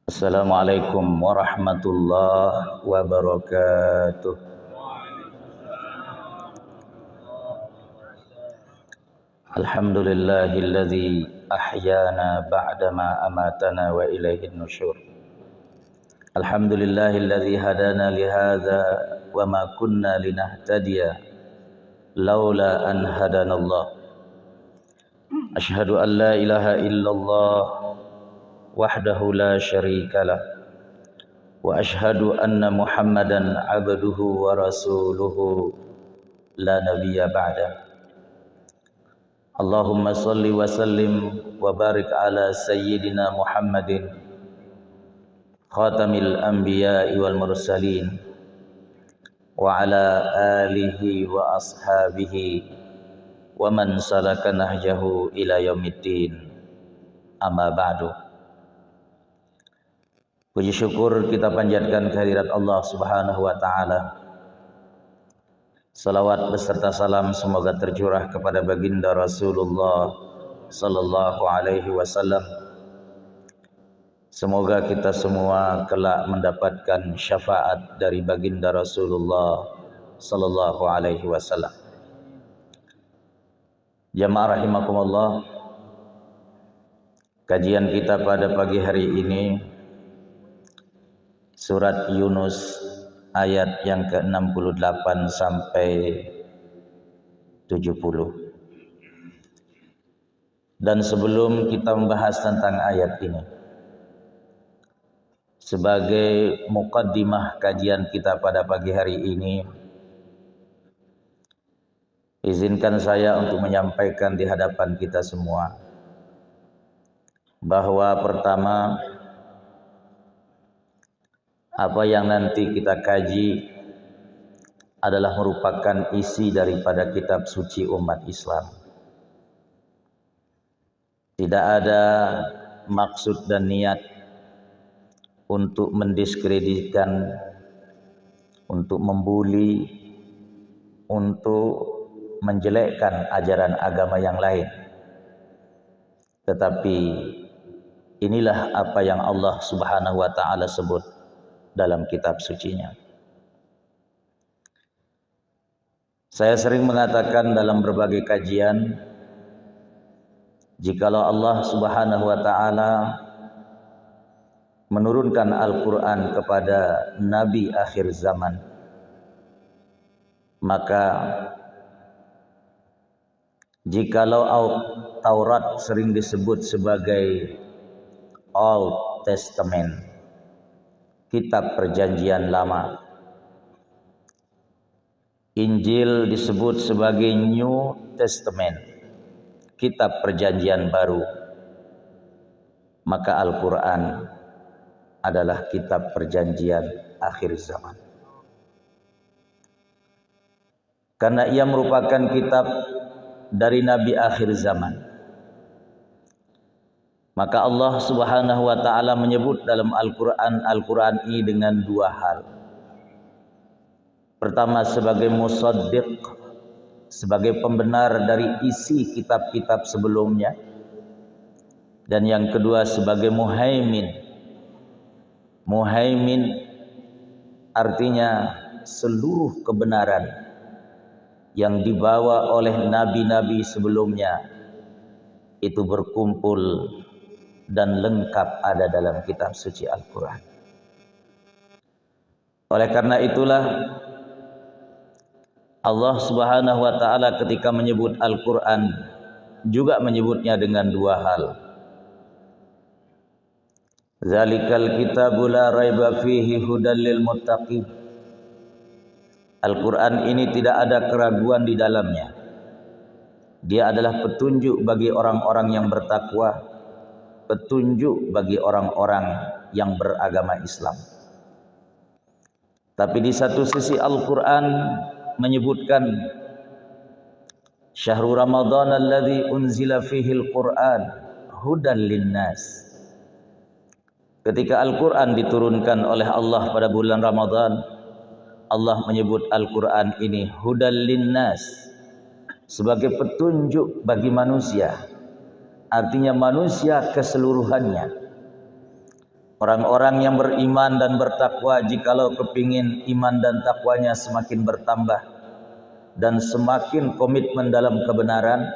Assalamualaikum warahmatullahi wabarakatuh. Alhamdulillahilladzi ahyana ba'dama amatana wa ilaihin nusyur. Alhamdulillahilladzi hadana lihadza wa ma kunna linahtadiya laula an hadanallah. Asyhadu an la ilaha illallah wahdahu la syarikalah wa asyhadu anna Muhammadan abduhu wa rasuluhu la nabiyya ba'da. Allahumma salli wa sallim wa barik ala sayyidina Muhammadin khatamil anbiya'i wal mursalin wa ala alihi wa ashabihi wa man salaka nahjahu ila yaumiddin. Amma ba'du. Puji syukur kita panjatkan kehadirat Allah Subhanahu wa taala. Salawat beserta salam semoga tercurah kepada baginda Rasulullah sallallahu alaihi wasallam. Semoga kita semua kelak mendapatkan syafaat dari baginda Rasulullah sallallahu alaihi wasallam. Jamaah rahimakumullah, kajian kita pada pagi hari ini surat Yunus ayat yang ke-68 sampai 70. Dan sebelum kita membahas tentang ayat ini, sebagai muqaddimah kajian kita pada pagi hari ini, izinkan saya untuk menyampaikan di hadapan kita semua bahwa pertama, apa yang nanti kita kaji adalah merupakan isi daripada kitab suci umat Islam. Tidak ada maksud dan niat untuk mendiskreditkan, untuk membuli, untuk menjelekkan ajaran agama yang lain. Tetapi inilah apa yang Allah Subhanahu wa taala sebut dalam kitab sucinya. Saya sering mengatakan dalam berbagai kajian, jikalau Allah Subhanahu wa taala menurunkan Al-Quran kepada Nabi akhir zaman, maka jikalau Taurat sering disebut sebagai Old Testament, kitab perjanjian lama, Injil disebut sebagai New Testament, kitab perjanjian baru, maka Al-Quran adalah kitab perjanjian akhir zaman. Karena ia merupakan kitab dari Nabi akhir zaman, maka Allah Subhanahu wa taala menyebut dalam Al-Quran ini dengan dua hal. Pertama, sebagai musaddiq, sebagai pembenar dari isi kitab-kitab sebelumnya. Dan yang kedua sebagai muhaimin. Muhaimin artinya seluruh kebenaran yang dibawa oleh nabi-nabi sebelumnya itu berkumpul dan lengkap ada dalam kitab suci Al-Quran. Oleh karena itulah Allah Subhanahu wa taala ketika menyebut Al-Quran juga menyebutnya dengan dua hal. Zalikal kitabu la raiba fihi hudal lil muttaqin. Al-Quran ini tidak ada keraguan di dalamnya. Dia adalah petunjuk bagi orang-orang yang bertakwa, petunjuk bagi orang-orang yang beragama Islam. Tapi di satu sisi Al-Quran menyebutkan Syahrul Ramadan alladzi unzila fihi al-Quran hudan linnas. Ketika Al-Quran diturunkan oleh Allah pada bulan Ramadan, Allah menyebut Al-Quran ini hudan linnas, sebagai petunjuk bagi manusia. Artinya manusia keseluruhannya. Orang-orang yang beriman dan bertakwa, jikalau kepingin iman dan takwanya semakin bertambah dan semakin komitmen dalam kebenaran,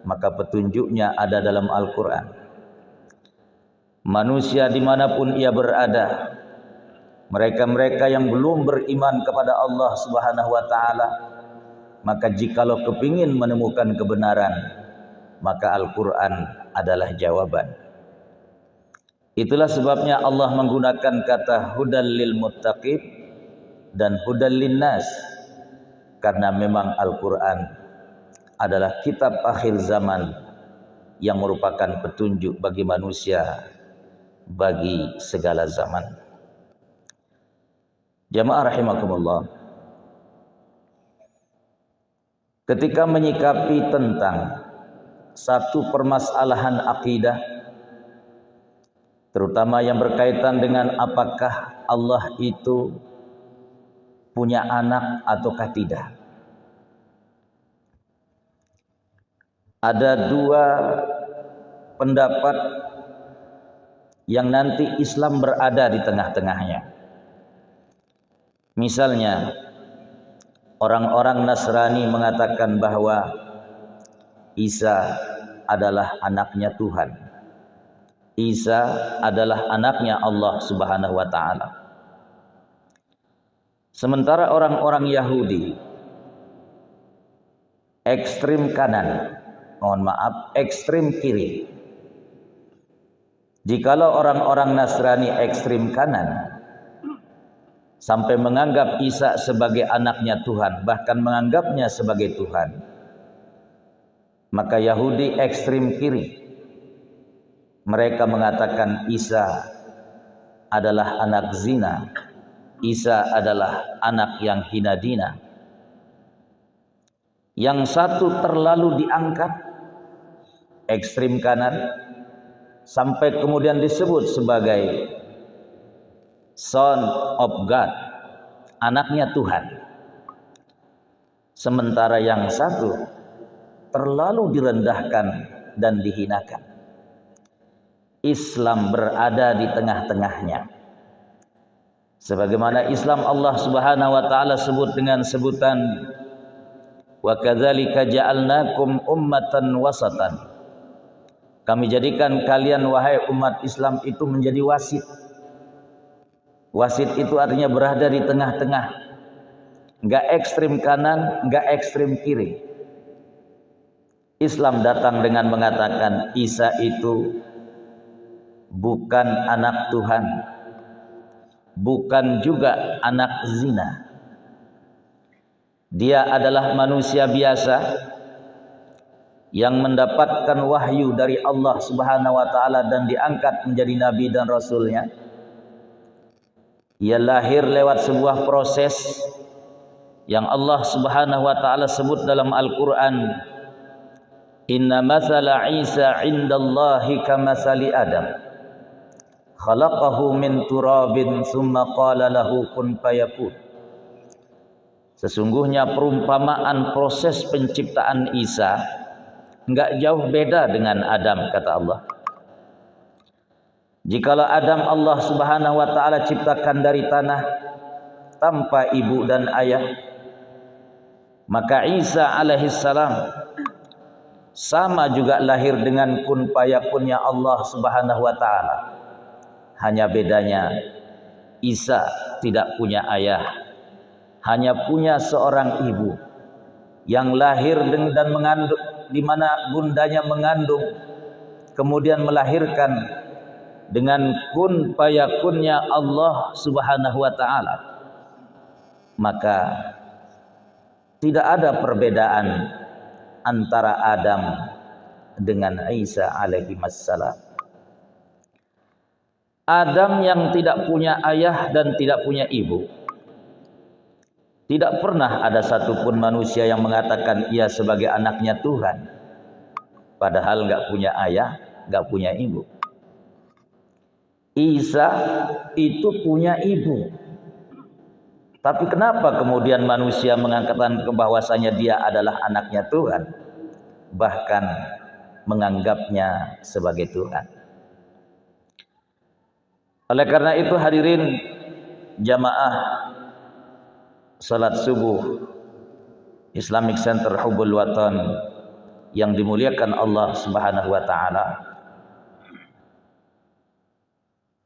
maka petunjuknya ada dalam Al-Quran. Manusia dimanapun ia berada, mereka-mereka yang belum beriman kepada Allah Subhanahu wa Ta'ala, maka jikalau kepingin menemukan kebenaran, maka Al-Quran adalah jawaban. Itulah sebabnya Allah menggunakan kata hudal lil muttaqin dan hudal lin nas, karena memang Al-Quran adalah kitab akhir zaman yang merupakan petunjuk bagi manusia bagi segala zaman. Jamaah rahimakumullah, ketika menyikapi tentang satu permasalahan akidah, terutama yang berkaitan dengan apakah Allah itu punya anak ataukah tidak, ada dua pendapat yang nanti Islam berada di tengah-tengahnya. Misalnya, orang-orang Nasrani mengatakan bahwa Isa adalah anaknya Tuhan. Isa adalah anaknya Allah Subhanahu wa Ta'ala. Sementara orang-orang Yahudi ekstrim kanan, ekstrim kiri. Jikalau orang-orang Nasrani ekstrim kanan sampai menganggap Isa sebagai anaknya Tuhan, bahkan menganggapnya sebagai Tuhan, maka Yahudi ekstrim kiri, mereka mengatakan Isa adalah anak zina, Isa adalah anak yang hina dina. Yang satu terlalu diangkat, ekstrim kanan, sampai kemudian disebut sebagai Son of God, anaknya Tuhan. Sementara yang satu terlalu direndahkan dan dihinakan. Islam berada di tengah-tengahnya. Sebagaimana Islam Allah Subhanahu wa Ta'ala sebut dengan sebutan wa kadzalika ja'alnakum ummatan wasatan. Kami jadikan kalian wahai umat Islam itu menjadi wasit. Wasit itu artinya berada di tengah-tengah, enggak ekstrim kanan, enggak ekstrim kiri. Islam datang dengan mengatakan Isa itu bukan anak Tuhan, bukan juga anak zina. Dia adalah manusia biasa yang mendapatkan wahyu dari Allah Subhanahu wa Ta'ala dan diangkat menjadi nabi dan rasulnya. Ia lahir lewat sebuah proses yang Allah Subhanahu wa Ta'ala sebut dalam Al-Quran, inna mathala Isa indallahi kamathali Adam khalaqahu min turabin thumma qala lahu kun fayakun. Sesungguhnya perumpamaan proses penciptaan Isa enggak jauh beda dengan Adam, kata Allah. Jikalau Adam Allah Subhanahu wa Ta'ala ciptakan dari tanah tanpa ibu dan ayah, maka Isa alaihissalam sama juga lahir dengan kun fayakunnya Allah Subhanahu wa Ta'ala. Hanya bedanya Isa tidak punya ayah, hanya punya seorang ibu yang lahir dan mengandung, di mana bundanya mengandung, kemudian melahirkan dengan kun fayakunnya Allah Subhanahu wa Ta'ala. Maka tidak ada perbedaan antara Adam dengan Isa alaihi wassalam. Adam yang tidak punya ayah dan tidak punya ibu, tidak pernah ada satupun manusia yang mengatakan ia sebagai anaknya Tuhan, padahal nggak punya ayah, nggak punya ibu. Isa itu punya ibu, tapi kenapa kemudian manusia mengatakan bahwasanya dia adalah anaknya Tuhan, bahkan menganggapnya sebagai Tuhan? Oleh karena itu hadirin jamaah salat subuh Islamic Center Hubbul Watan yang dimuliakan Allah Subhanahu wa taala.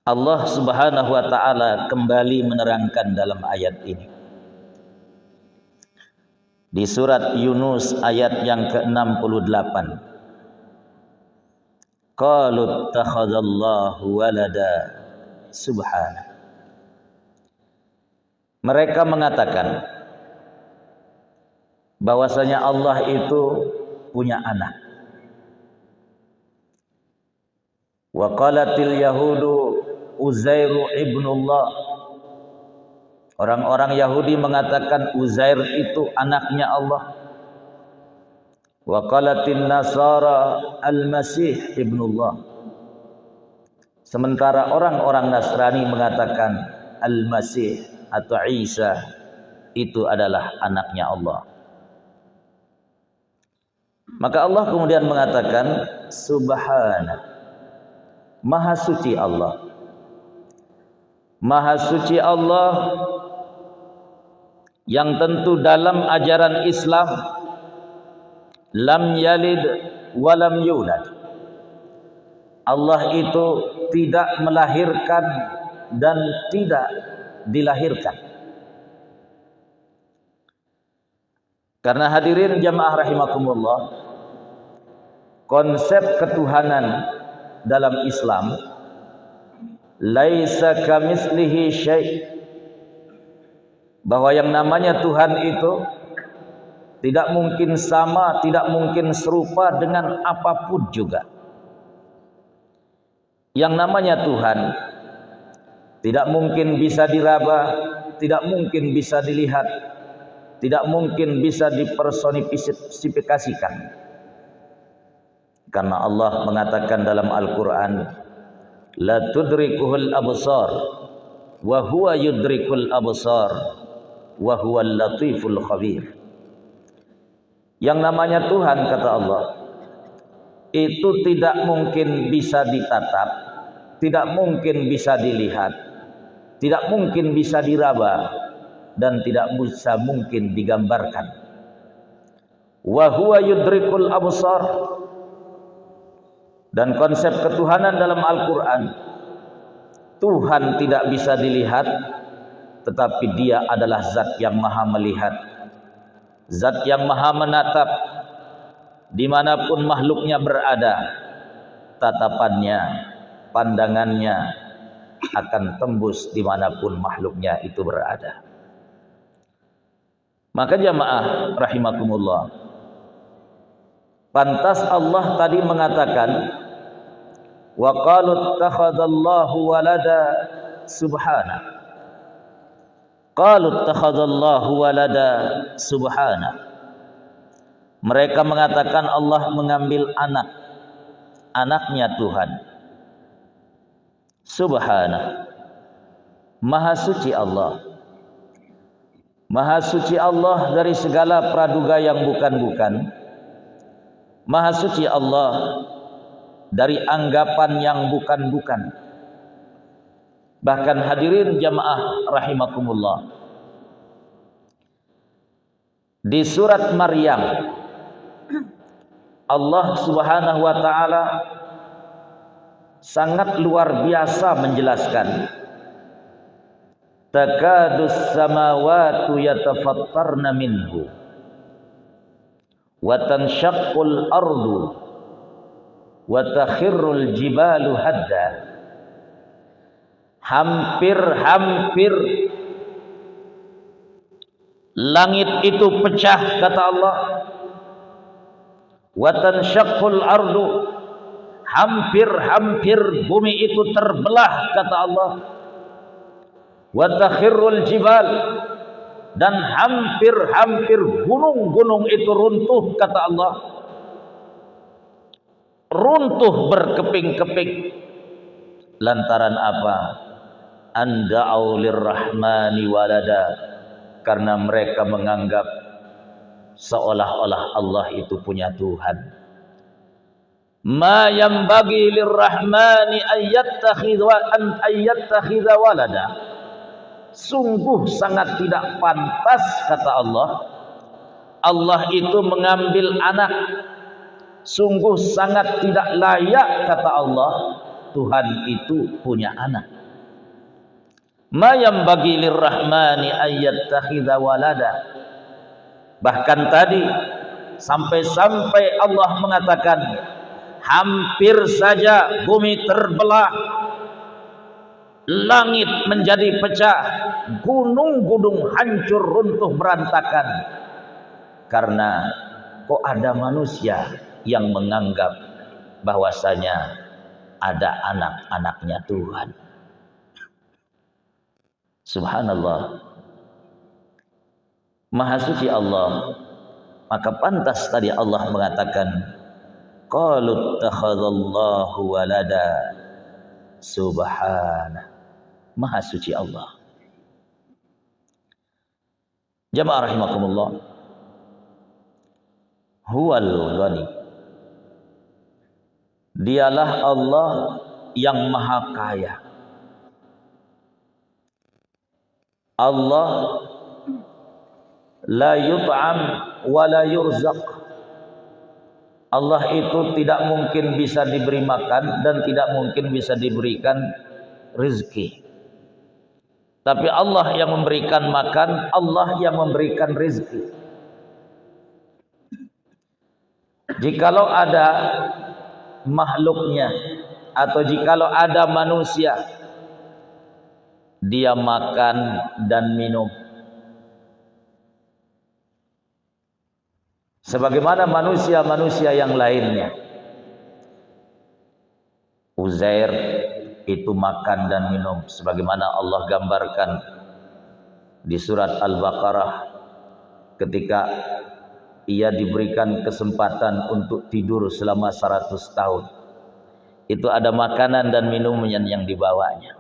Allah Subhanahu wa taala kembali menerangkan dalam ayat ini. Di surat Yunus ayat yang ke-68. Qalu ittakhadallahu walada subhana. Mereka mengatakan bahwasanya Allah itu punya anak. Wa qalatil yahudu Uzairu ibnullah. Orang-orang Yahudi mengatakan Uzair itu anaknya Allah. Wa qalatin nasara al-masih ibnullah. Sementara orang-orang Nasrani mengatakan al-masih atau Isa itu adalah anaknya Allah. Maka Allah kemudian mengatakan subhana, maha suci Allah. Maha suci Allah yang tentu dalam ajaran Islam lam yalid walam yulad. Allah itu tidak melahirkan dan tidak dilahirkan. Karena hadirin jamaah rahimakumullah, konsep ketuhanan dalam Islam laisa kamitslihi syai', bahwa yang namanya Tuhan itu tidak mungkin sama, tidak mungkin serupa dengan apapun juga. Yang namanya Tuhan tidak mungkin bisa diraba, tidak mungkin bisa dilihat, tidak mungkin bisa dipersonifikasikan. Karena Allah mengatakan dalam Al-Quran, la tudrikuhul absar wa huwa yudrikul absar wa huwal latiful khabir. Yang namanya Tuhan, kata Allah, itu tidak mungkin bisa ditatap, tidak mungkin bisa dilihat, tidak mungkin bisa diraba, dan tidak bisa mungkin digambarkan. Wa huwa yudrikul absar. Dan konsep ketuhanan dalam Al-Quran, Tuhan tidak bisa dilihat, tetapi Dia adalah zat yang maha melihat, zat yang maha menatap dimanapun makhluknya berada. Tatapannya, pandangannya akan tembus dimanapun makhluknya itu berada. Maka jamaah rahimakumullah, pantas Allah tadi mengatakan wa qalu ittakhadallahu walada subhana. Qalu ittakhadallahu walada subhana. Mereka mengatakan Allah mengambil anak, anaknya Tuhan. Subhana, maha suci Allah. Maha suci Allah dari segala praduga yang bukan-bukan. Maha suci Allah dari anggapan yang bukan-bukan. Bahkan hadirin jamaah rahimakumullah, di surat Maryam Allah Subhanahu wa taala sangat luar biasa menjelaskan, takadus samawati yatafattarna minhu wa tanshaqqul ardu wa takhirrul jibalu hadda. Hampir-hampir langit itu pecah, kata Allah. Wa tanshaqqul ardu, hampir-hampir bumi itu terbelah, kata Allah. Wa takhirrul jibal, dan hampir-hampir gunung-gunung itu runtuh, kata Allah. Runtuh berkeping-keping. Lantaran apa? Anda'u lirrahmani walada, karena mereka menganggap seolah-olah Allah itu punya Tuhan. ma yanbaghi lirrahmani ayyattakhidha walada. Sungguh sangat tidak pantas, kata Allah, Allah itu mengambil anak. Sungguh sangat tidak layak, kata Allah, Tuhan itu punya anak. Ma yanbaghi lirrahmani ayyattakhidha walada. Bahkan tadi sampai-sampai Allah mengatakan hampir saja bumi terbelah, langit menjadi pecah, gunung-gunung hancur runtuh berantakan, karena kok ada manusia yang menganggap bahwasanya ada anak-anaknya Tuhan. Subhanallah, Maha suci Allah. Maka pantas tadi Allah mengatakan qalu ittakhadallahu walada. Subhanah, Maha suci Allah. Jamaah rahimakumullah, huwal ghani, dialah Allah yang maha kaya. Allah la yut'am wa la yurzaq. Allah itu tidak mungkin bisa diberi makan dan tidak mungkin bisa diberikan rezeki. Tapi Allah yang memberikan makan, Allah yang memberikan rezeki. Jikalau ada makhluknya atau jikalau ada manusia, dia makan dan minum sebagaimana manusia-manusia yang lainnya. Uzair itu makan dan minum sebagaimana Allah gambarkan di surat Al-Baqarah ketika ia diberikan kesempatan untuk tidur selama 100 tahun. Itu ada makanan dan minuman yang dibawanya.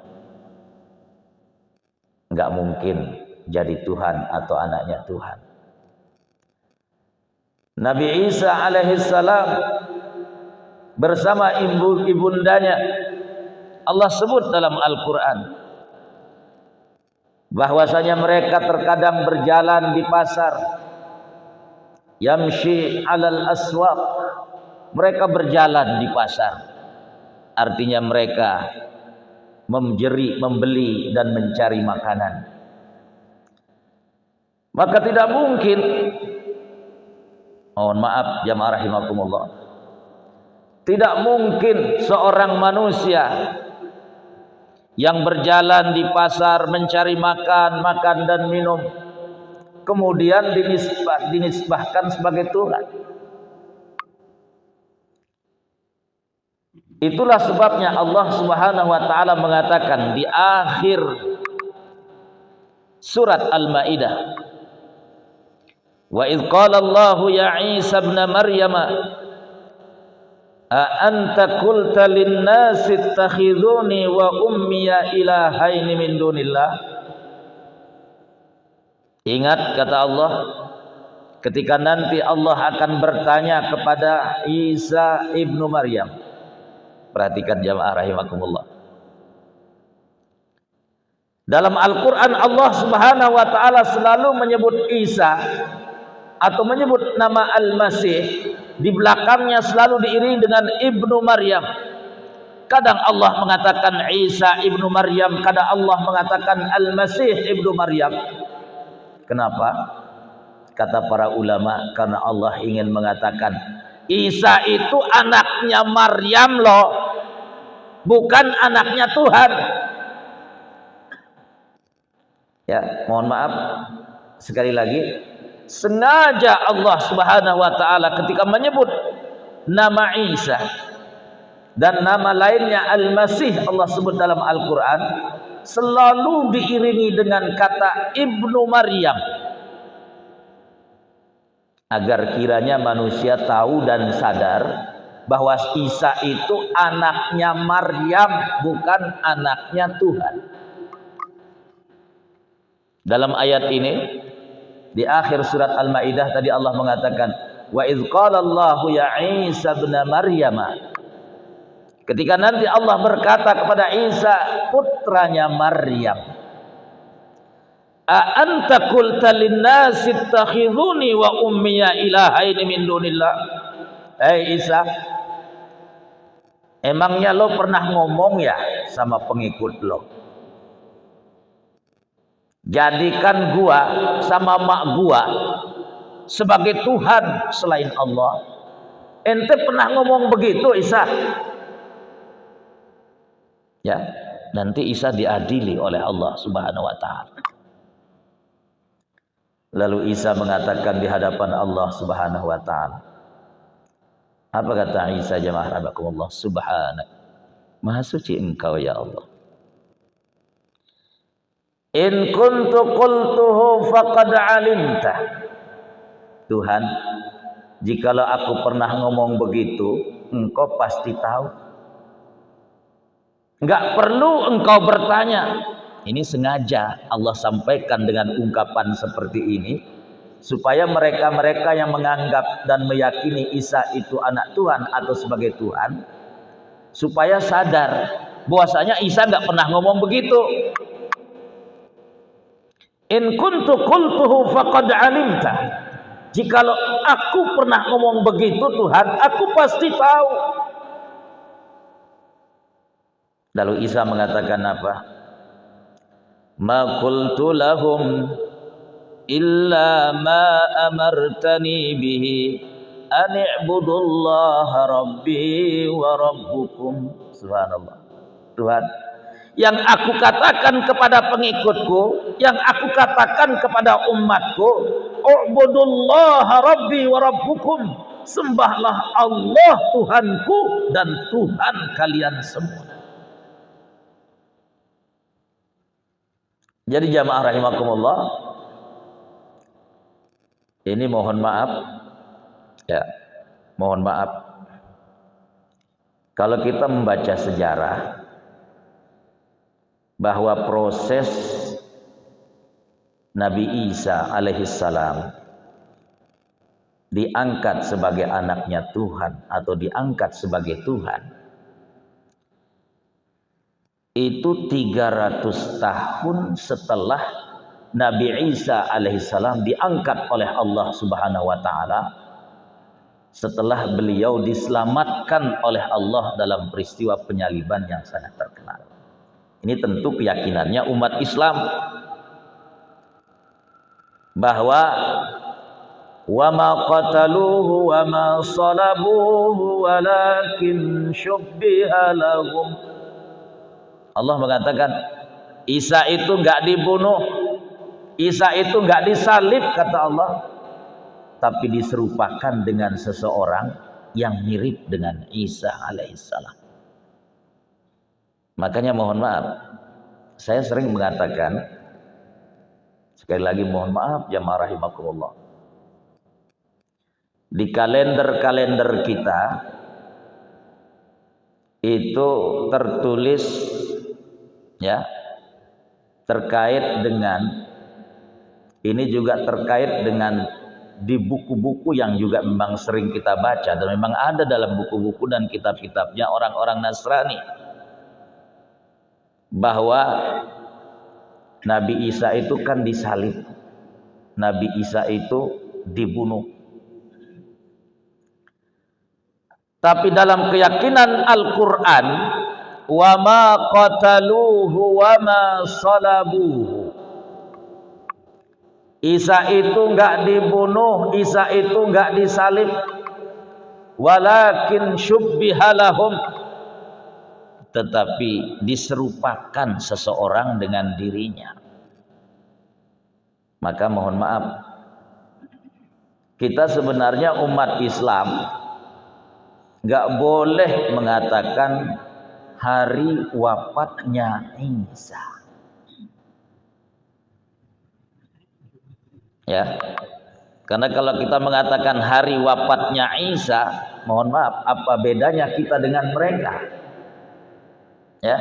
Enggak mungkin jadi Tuhan atau anaknya Tuhan. Nabi Isa alaihissalam bersama ibundanya, Allah sebut dalam Al-Quran bahwasanya mereka terkadang berjalan di pasar, yamshi alal aswaq, mereka berjalan di pasar, artinya mereka membeli dan mencari makanan. Maka tidak mungkin, mohon maaf jamaah rahimakumullah, tidak mungkin seorang manusia yang berjalan di pasar mencari makan dan minum kemudian dinisbahkan sebagai Tuhan. Itulah sebabnya Allah Subhanahu wa taala mengatakan di akhir surat Al-Maidah, wa idz qala Allahu ya Isa ibn Maryam a anta qulta lin-nasi ittakhiduni wa ummiya ilahaini min dunillah. Ingat, kata Allah, ketika nanti Allah akan bertanya kepada Isa ibnu Maryam. Perhatikan jamaah rahimakumullah, dalam Al-Quran Allah Subhanahu wa ta'ala selalu menyebut Isa atau menyebut nama Al-Masih, di belakangnya selalu diiringi dengan Ibnu Maryam. Kadang Allah mengatakan Isa Ibnu Maryam, kadang Allah mengatakan Al-Masih Ibnu Maryam. Kenapa? Kata para ulama, karena Allah ingin mengatakan Isa itu anaknya Maryam loh, bukan anaknya Tuhan. Ya, mohon maaf sekali lagi, sengaja Allah Subhanahu wa taala ketika menyebut nama Isa dan nama lainnya Al-Masih, Allah sebut dalam Al-Quran, selalu diiringi dengan kata Ibnu Maryam, agar kiranya manusia tahu dan sadar bahwa Isa itu anaknya Maryam, bukan anaknya Tuhan. Dalam ayat ini di akhir surat Al-Maidah tadi Allah mengatakan wa idz qala Allahu ya Isa ibn Maryam Ketika nanti Allah berkata kepada Isa putranya Maryam, a anta qulta lin-nasi ittakhidhuni wa ummiya ilahaini min dunillah. Hei Isa, emangnya lo pernah ngomong ya sama pengikut lo, jadikan gua sama mak gua sebagai Tuhan selain Allah? Ente pernah ngomong begitu Isa? Ya, nanti Isa diadili oleh Allah Subhanahu wa taala. Lalu Isa mengatakan di hadapan Allah Subhanahu wa taala. Apa kata Isa jemaah rahimakumullah? Subhanak, maha suci Engkau ya Allah. In kuntu qultuhu faqad alimta. Tuhan, jikalau aku pernah ngomong begitu, Engkau pasti tahu. Enggak perlu engkau bertanya. Ini sengaja Allah sampaikan dengan ungkapan seperti ini supaya mereka-mereka yang menganggap dan meyakini Isa itu anak Tuhan atau sebagai Tuhan supaya sadar bahwasanya Isa enggak pernah ngomong begitu. In kuntu qultuhu faqad alimta. Jikalau aku pernah ngomong begitu Tuhan, aku pasti tahu. Lalu Isa mengatakan apa? Ma qultu lahum illa ma amartani bihi an i'budullaha rabbi wa rabbukum. Subhanallah. Tuhan, yang aku katakan kepada pengikutku, yang aku katakan kepada umatku, u'budullaha rabbi wa rabbukum. Sembahlah Allah Tuhanku dan Tuhan kalian semua. Jadi jamaah rahimakumullah, ini mohon maaf ya, mohon maaf kalau kita membaca sejarah bahwa proses Nabi Isa alaihissalam diangkat sebagai anaknya Tuhan atau diangkat sebagai Tuhan itu 300 tahun setelah Nabi Isa alaihissalam diangkat oleh Allah Subhanahu wa taala, setelah beliau diselamatkan oleh Allah dalam peristiwa penyaliban yang sangat terkenal. Ini tentu keyakinannya umat Islam bahwa wa ma qataluhu wa ma salabuhu walakin syubbiha lahum. Allah mengatakan Isa itu enggak dibunuh, Isa itu enggak disalib kata Allah, tapi diserupakan dengan seseorang yang mirip dengan Isa alaihissalam. Makanya mohon maaf, saya sering mengatakan, sekali lagi mohon maaf jamaah rahimakumullah, di kalender-kalender kita itu tertulis ya terkait dengan ini, juga terkait dengan di buku-buku yang juga memang sering kita baca dan memang ada dalam buku-buku dan kitab-kitabnya orang-orang Nasrani, bahwa Nabi Isa itu kan disalib, Nabi Isa itu dibunuh. Tapi dalam keyakinan Al-Quran, wa ma qataluhu wa ma salabuhu, Isa itu enggak dibunuh, Isa itu enggak disalib, walakin syubbiha lahum, tetapi diserupakan seseorang dengan dirinya. Maka mohon maaf, kita sebenarnya umat Islam enggak boleh mengatakan hari wafatnya Isa. Ya. Karena kalau kita mengatakan hari wafatnya Isa, mohon maaf, apa bedanya kita dengan mereka? Ya.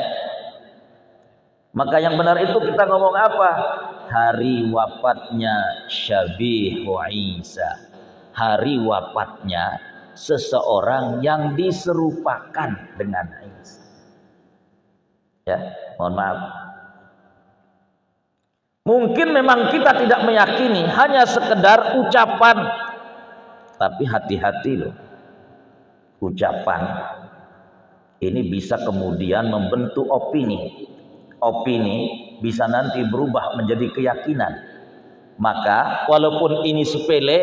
Maka yang benar itu kita ngomong apa? Hari wafatnya Syabihu Isa. Hari wafatnya seseorang yang diserupakan dengan Isa. Ya, mohon maaf. Mungkin memang kita tidak meyakini, hanya sekedar ucapan. Tapi hati-hati loh. Ucapan ini bisa kemudian membentuk opini. Opini bisa nanti berubah menjadi keyakinan. Maka walaupun ini sepele,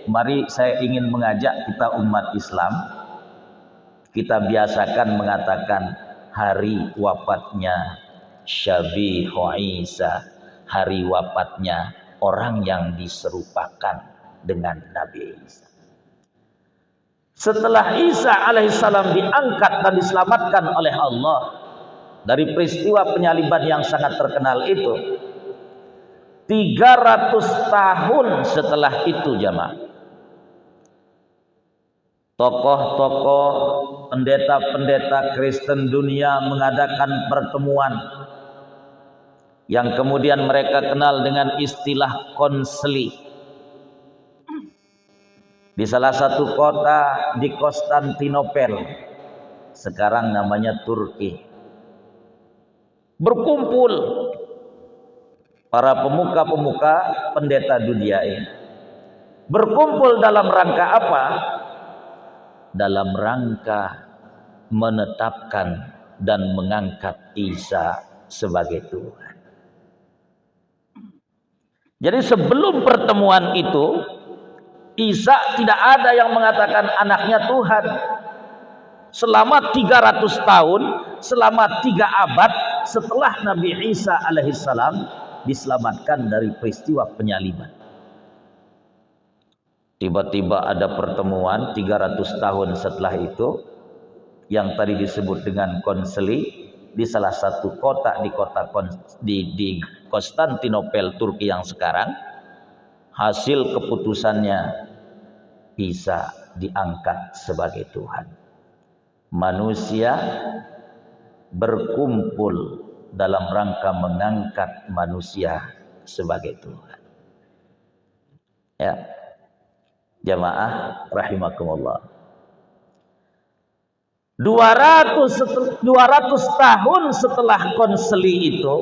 mari saya ingin mengajak kita umat Islam, kita biasakan mengatakan hari wafatnya Syabihu Isa, hari wafatnya orang yang diserupakan dengan Nabi Isa. Setelah Isa alaihissalam diangkat dan diselamatkan oleh Allah dari peristiwa penyaliban yang sangat terkenal itu, 300 tahun setelah itu jamaah, tokoh-tokoh, pendeta-pendeta Kristen dunia mengadakan pertemuan yang kemudian mereka kenal dengan istilah konsili. Di salah satu kota di Konstantinopel, sekarang namanya Turki, berkumpul para pemuka-pemuka pendeta dunia ini. Berkumpul dalam rangka apa? Dalam rangka menetapkan dan mengangkat Isa sebagai Tuhan. Jadi sebelum pertemuan itu, Isa tidak ada yang mengatakan anaknya Tuhan. Selama 300 tahun, selama 3 abad setelah Nabi Isa alaihissalam diselamatkan dari peristiwa penyaliban, tiba-tiba ada pertemuan 300 tahun setelah itu yang tadi disebut dengan konsili di salah satu kota di Konstantinopel Turki yang sekarang. Hasil keputusannya Isa diangkat sebagai Tuhan. Manusia berkumpul dalam rangka mengangkat manusia sebagai Tuhan. Ya, jamaah rahimakumullah. 200 tahun setelah konsili itu,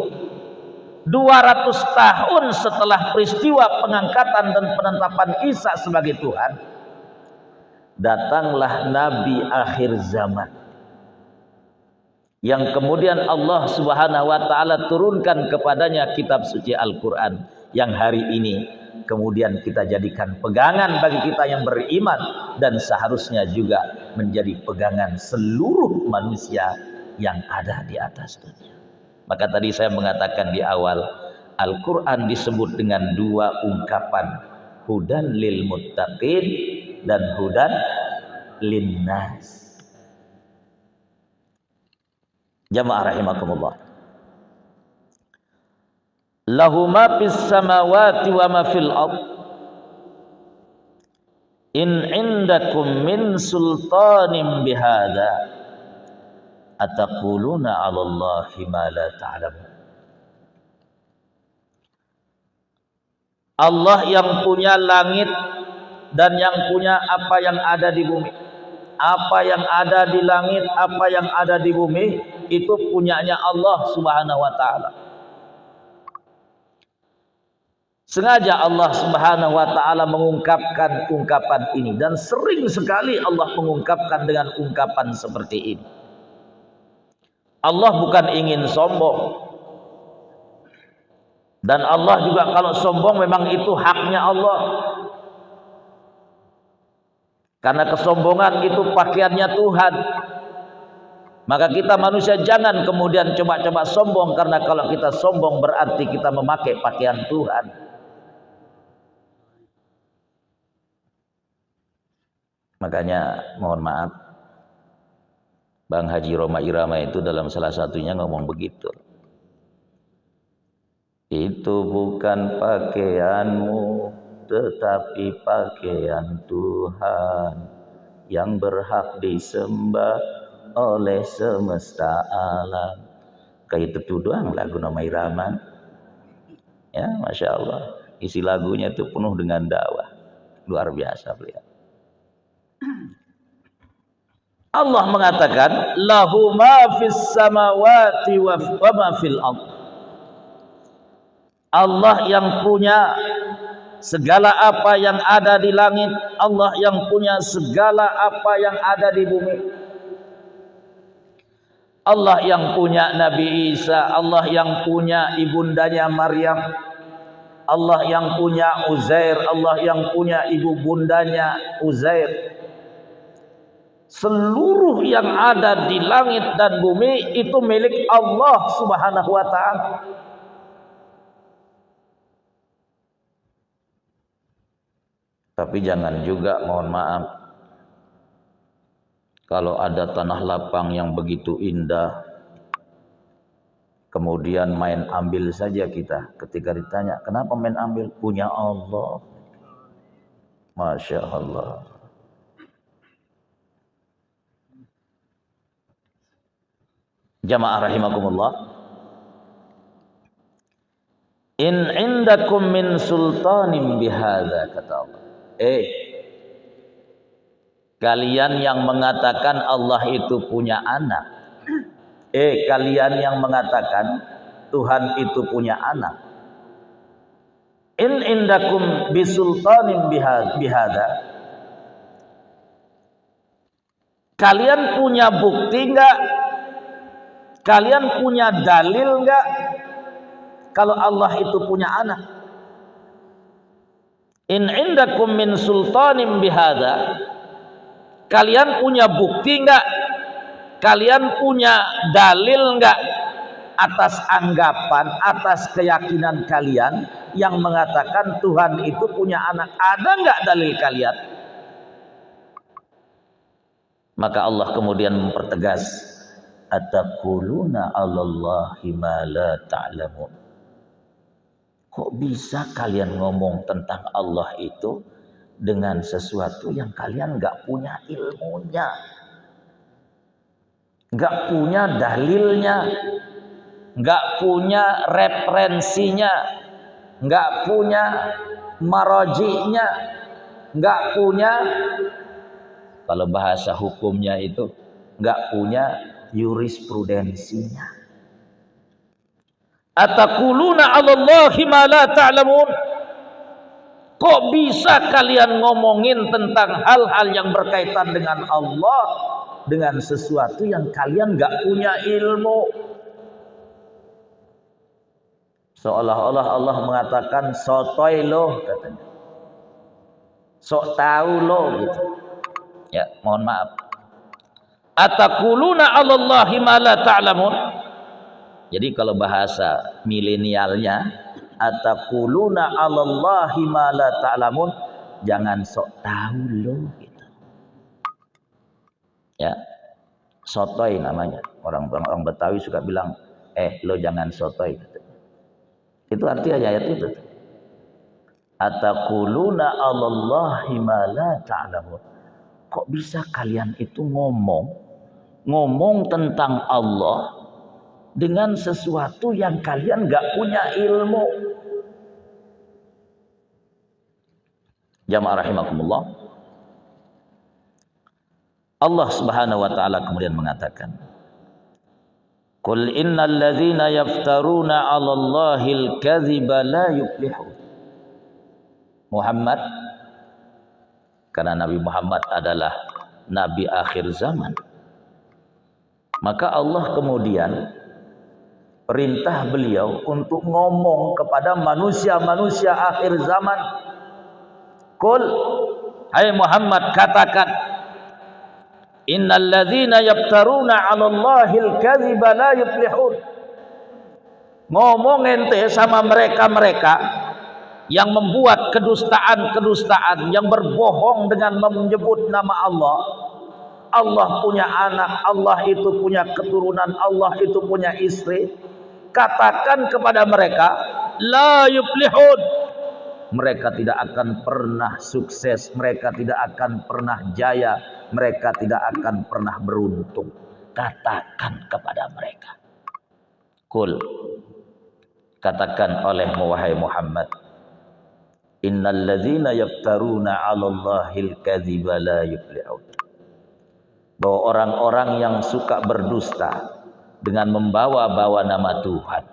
200 tahun setelah peristiwa pengangkatan dan penetapan Isa sebagai Tuhan, datanglah Nabi akhir zaman yang kemudian Allah Subhanahu wa taala turunkan kepadanya kitab suci Al-Qur'an yang hari ini kemudian kita jadikan pegangan bagi kita yang beriman dan seharusnya juga menjadi pegangan seluruh manusia yang ada di atas dunia. Maka tadi saya mengatakan di awal, Al-Quran disebut dengan 2 ungkapan, hudan lil muttaqin dan hudan linnas. Jamaah rahimakumullah. Lahu ma fis samawati wa ma fil ardh. In indakum min sultanin bihadza ataquluna 'alallahi ma la ta'lamun. Allah yang punya langit dan yang punya apa yang ada di bumi. Apa yang ada di langit, apa yang ada di bumi itu punyanya Allah Subhanahu wa taala. Sengaja Allah Subhanahu wa taala mengungkapkan ungkapan ini dan sering sekali Allah mengungkapkan dengan ungkapan seperti ini. Allah bukan ingin sombong. Dan Allah juga kalau sombong memang itu haknya Allah. Karena kesombongan itu pakaiannya Tuhan. Maka kita manusia jangan kemudian coba-coba sombong, karena kalau kita sombong berarti kita memakai pakaian Tuhan. Makanya mohon maaf, Bang Haji Roma Irama itu dalam salah satunya ngomong begitu. Itu bukan pakaianmu, tetapi pakaian Tuhan yang berhak disembah oleh semesta alam. Kayak itu doang lagu Roma Irama. Ya, Masya Allah. Isi lagunya itu penuh dengan dakwah. Luar biasa beliau. Allah mengatakan lahu ma fis samawati wa ma fil ard. Allah yang punya segala apa yang ada di langit, Allah yang punya segala apa yang ada di bumi. Allah yang punya Nabi Isa, Allah yang punya ibundanya Maryam, Allah yang punya Uzair, Allah yang punya ibu bundanya Uzair. Seluruh yang ada di langit dan bumi itu milik Allah Subhanahu wa ta'ala. Tapi jangan juga, mohon maaf, kalau ada tanah lapang yang begitu indah, kemudian main ambil saja kita. Ketika ditanya, kenapa main ambil? Punya Allah. Masya Allah. Jamaah rahimakumullah. In indakum min sultanin bihadza, kata Allah. Kalian yang mengatakan Allah itu punya anak. Kalian yang mengatakan Tuhan itu punya anak. In indakum bisultanin bihadza. Kalian punya bukti enggak? Kalian punya dalil enggak kalau Allah itu punya anak? In indakum min sultanin bihadza. Kalian punya bukti enggak? Kalian punya dalil enggak atas anggapan, atas keyakinan kalian yang mengatakan Tuhan itu punya anak? Ada enggak dalil kalian? Maka Allah kemudian mempertegas, ataquluna 'alallahi ma la ta'lamun. Kok bisa kalian ngomong tentang Allah itu dengan sesuatu yang kalian nggak punya ilmunya, nggak punya dalilnya, nggak punya referensinya, nggak punya maraji'nya, nggak punya, kalau bahasa hukumnya itu, nggak punya jurisprudensinya. Ataquluna 'alallahi ma la ta'lamun. Kok bisa kalian ngomongin tentang hal-hal yang berkaitan dengan Allah dengan sesuatu yang kalian nggak punya ilmu? Seolah-olah Allah mengatakan sotoy loh, katanya. Sok tahu loh gitu. Ya, mohon maaf. Ataquluna 'alallahi ma la ta'lamun. Jadi kalau bahasa milenialnya, ataquluna 'alallahi ma la ta'lamun, jangan sok tahu loh gitu. Ya. Sotoy namanya. Orang Betawi suka bilang, lo jangan sotoy gitu. Itu arti ayat itu. Ataquluna 'alallahi ma la ta'lamun. Kok bisa kalian itu ngomong tentang Allah dengan sesuatu yang kalian nggak punya ilmu? Jamaah rahimakumullah. Allah Subhanahu wa taala kemudian mengatakan, qul innal ladzina yaftaruna 'alallahil kadziba la yuflihun. Muhammad, karena Nabi Muhammad adalah nabi akhir zaman, maka Allah kemudian perintah beliau untuk ngomong kepada manusia-manusia akhir zaman. Qul, hai Muhammad, katakan, innal ladzina yaftaruna 'alallahil kadziba la yuflihun. Ngomong ente sama mereka-mereka yang membuat kedustaan-kedustaan, yang berbohong dengan menyebut nama Allah. Allah punya anak, Allah itu punya keturunan, Allah itu punya istri. Katakan kepada mereka, la yuflihun. Mereka tidak akan pernah sukses, mereka tidak akan pernah jaya, mereka tidak akan pernah beruntung. Katakan kepada mereka. Qul, katakan olehmu wahai Muhammad, innal ladzina yaftaruna 'alallahil kadziba la yuflihun. bahwa orang-orang yang suka berdusta dengan membawa-bawa nama Tuhan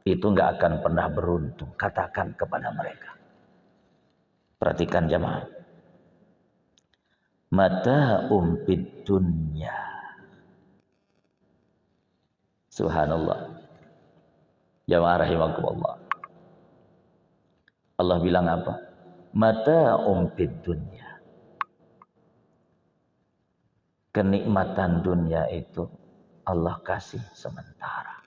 itu nggak akan pernah beruntung. Katakan kepada mereka. Perhatikan jemaah. Mata umpid dunya. Subhanallah. Jemaah rahimakumullah. Allah bilang apa? Mata umpid dunya. Kenikmatan dunia itu Allah kasih sementara.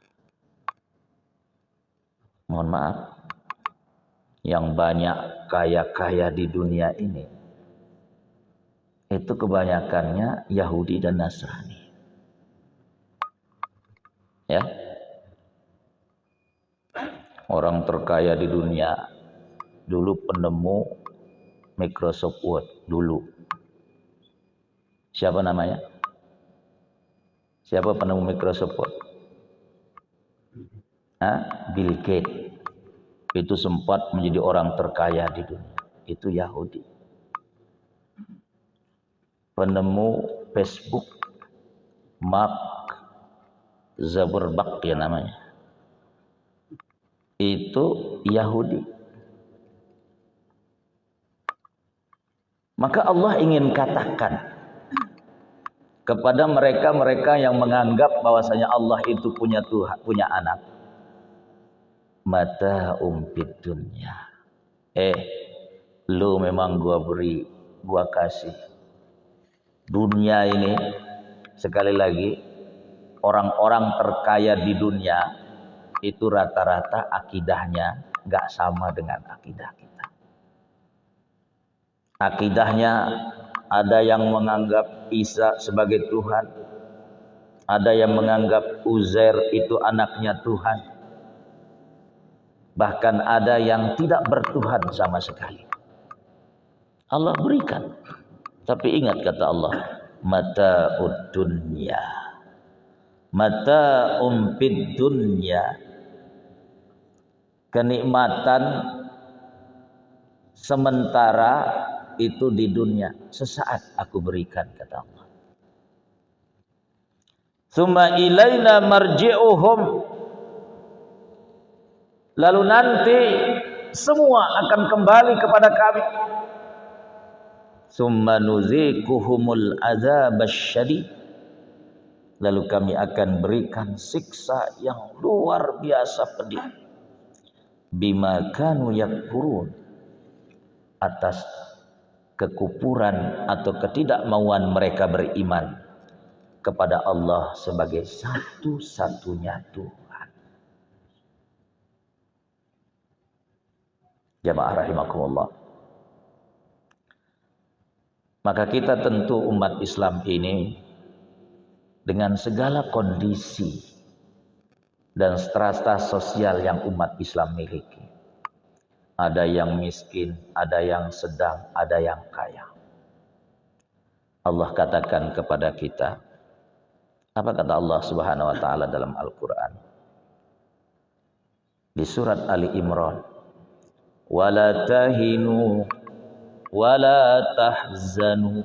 Mohon maaf, yang banyak kaya-kaya di dunia ini itu kebanyakannya Yahudi dan Nasrani. Ya, orang terkaya di dunia dulu penemu Microsoft Word dulu. Siapa namanya? Siapa penemu Microsoft Word? Bill Gates. Itu sempat menjadi orang terkaya di dunia. Itu Yahudi. Penemu Facebook, Mark Zuckerberg ya namanya. Itu Yahudi. Maka Allah ingin katakan kepada mereka-mereka yang menganggap bahwasanya Allah itu punya Tuhan, punya anak. Mata umpid dunya. Lu memang gua beri, gua kasih. Dunia ini sekali lagi orang-orang terkaya di dunia itu rata-rata akidahnya nggak sama dengan akidah kita. Akidahnya ada yang menganggap Isa sebagai Tuhan, ada yang menganggap Uzair itu anaknya Tuhan, bahkan ada yang tidak bertuhan sama sekali. Allah berikan, tapi ingat kata Allah, mata'ud dunya, mata'um fid dunya, kenikmatan sementara itu di dunia, sesaat aku berikan kata Allah. Summa ilaina marji'uhum, lalu nanti semua akan kembali kepada kami. Summa nuziquhumul adzabasy syadid, lalu kami akan berikan siksa yang luar biasa pedih. Bima kanu yakfurun, atas kekufuran atau ketidakmauan mereka beriman kepada Allah sebagai satu-satunya Tuhan. Jamaah rahimakumullah. Maka kita tentu umat Islam ini dengan segala kondisi dan strata sosial yang umat Islam miliki. Ada yang miskin, ada yang sedang, ada yang kaya. Allah katakan kepada kita, apa kata Allah Subhanahu wa taala dalam Al-Qur'an? Di surat Ali Imran, "Wala tahinu wala tahzanu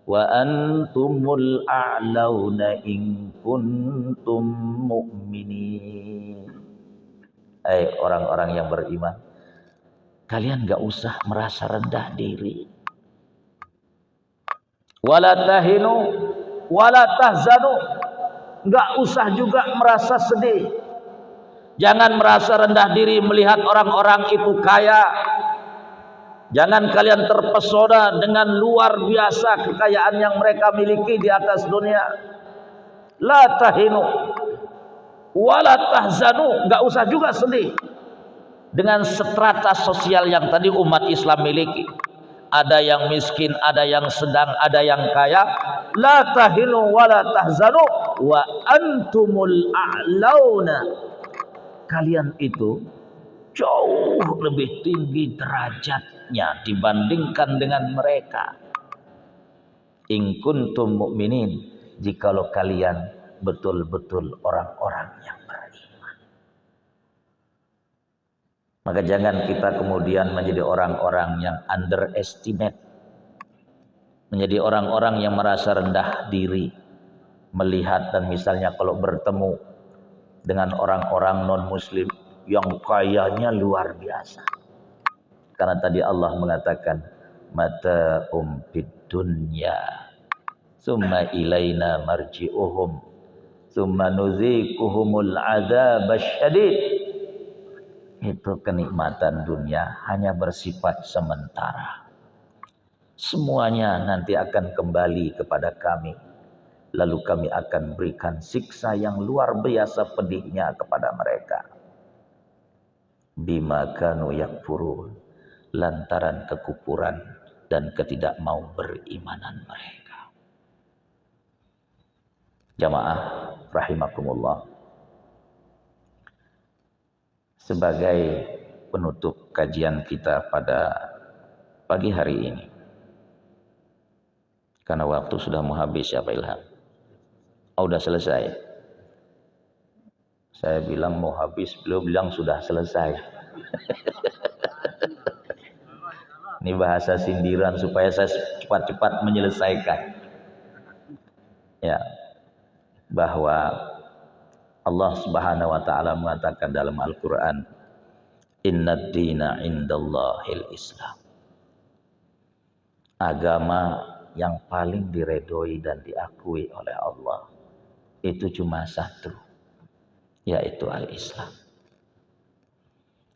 wa antumul a'launa in kuntum mu'minin." Orang-orang yang beriman, kalian gak usah merasa rendah diri. Wala tahinu wala tahzanu, gak usah juga merasa sedih. Jangan merasa rendah diri melihat orang-orang itu kaya. Jangan kalian terpesona dengan luar biasa kekayaan yang mereka miliki di atas dunia. La tahinu wala tahzanu, gak usah juga sedih dengan strata sosial yang tadi umat Islam miliki. Ada yang miskin, ada yang sedang, ada yang kaya. La tahinu wa la tahzanu wa antumul a'launa, kalian itu jauh lebih tinggi derajatnya dibandingkan dengan mereka. In kuntum mu'minin, jikalau kalian betul-betul orang-orang yang beriman. Maka jangan kita kemudian menjadi orang-orang yang underestimate menjadi orang-orang yang merasa rendah diri, melihat dan misalnya kalau bertemu dengan orang-orang non-muslim yang kayanya luar biasa. Karena tadi Allah mengatakan mata fid dunya summa ilaina marji'uhum summa nuziquhumul adzabasy syadid. Itu kenikmatan dunia hanya bersifat sementara. Semuanya nanti akan kembali kepada kami. Lalu kami akan berikan siksa yang luar biasa pedihnya kepada mereka. Bima kanu yakfurun, lantaran kekufuran dan ketidakmau berimanan mereka. Jamaah rahimakumullah. Sebagai penutup kajian kita pada pagi hari ini, karena waktu sudah mau habis ya Pak Ilham. Oh, udah selesai. Saya bilang mau habis, beliau bilang sudah selesai. Ini bahasa sindiran supaya saya cepat-cepat menyelesaikan. Ya, bahwa Allah Subhanahu wa taala mengatakan dalam Al-Qur'an, "Innad dina indallahil Islam." Agama yang paling diredoi dan diakui oleh Allah itu cuma satu, yaitu al-Islam.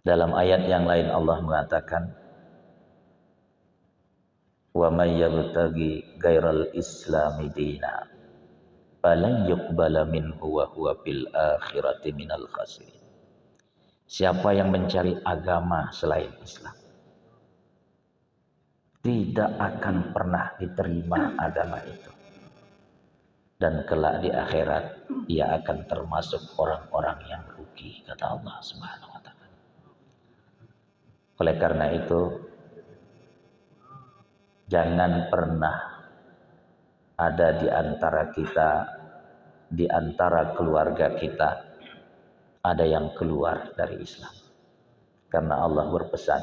Dalam ayat yang lain Allah mengatakan, wa may yabtaghi ghairal islami dina falan yuqbala minhu wa huwa fil akhirati minal khasirin. Siapa yang mencari agama selain Islam tidak akan pernah diterima agama itu, dan kelak di akhirat ia akan termasuk orang-orang yang rugi, kata Allah Subhanahu wa taala. Oleh karena itu, jangan pernah ada di antara kita, di antara keluarga kita, ada yang keluar dari Islam. Karena Allah berpesan,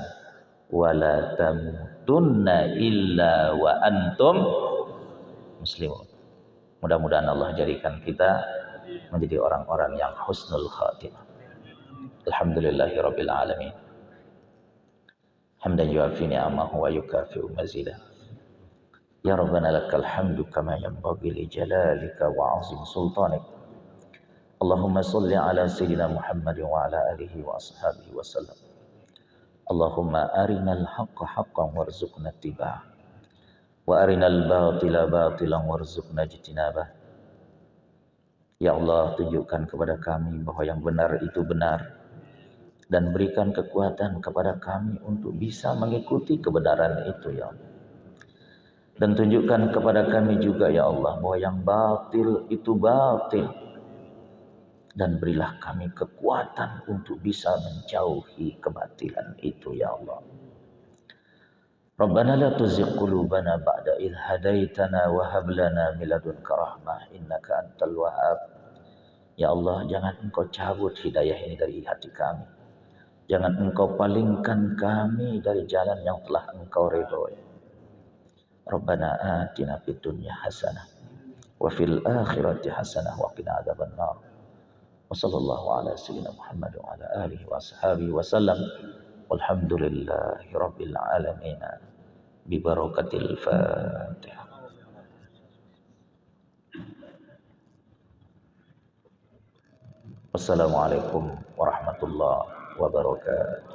wala tamutunna illa wa antum muslimun. Mudah-mudahan Allah jadikan kita menjadi orang-orang yang husnul khatimah. Alhamdulillahirabbil alamin. Hamdan yuafi ni'amahu wa yukafi'u mazidah. Ya Rabbana lakal hamdu kama yanbaghi li jalalika wa 'azim sultanik. Allahumma shalli ala sayyidina Muhammad wa ala alihi wa ashabihi wa sallam. Allahumma arinal haqqa haqqan warzuqna ittiba'ah wa arinal batila batilan warzuqna ijtinabah. Ya Allah, tunjukkan kepada kami bahwa yang benar itu benar, dan berikan kekuatan kepada kami untuk bisa mengikuti kebenaran itu ya Allah. Dan tunjukkan kepada kami juga ya Allah bahwa yang batil itu batil, dan berilah kami kekuatan untuk bisa menjauhi kebatilan itu ya Allah. Rabbana la tuzigh qulubana ba'da idh hadaitana wa hab lana min ladunka rahmah innaka antal wahhab. Ya Allah, jangan Engkau cabut hidayah ini dari hati kami. Jangan Engkau palingkan kami dari jalan yang telah Engkau ridhoi. Rabbana atina fid dunya hasanah wa fil akhirati hasanah wa qina adzabannar. Wa sallallahu ala sayyidina Muhammad wa ala alihi wa ashabihi wa sallam. Walhamdulillahi rabbil alamin. Bi barakatil Fatihah. Wassalamualaikum warahmatullahi wabarakatuh.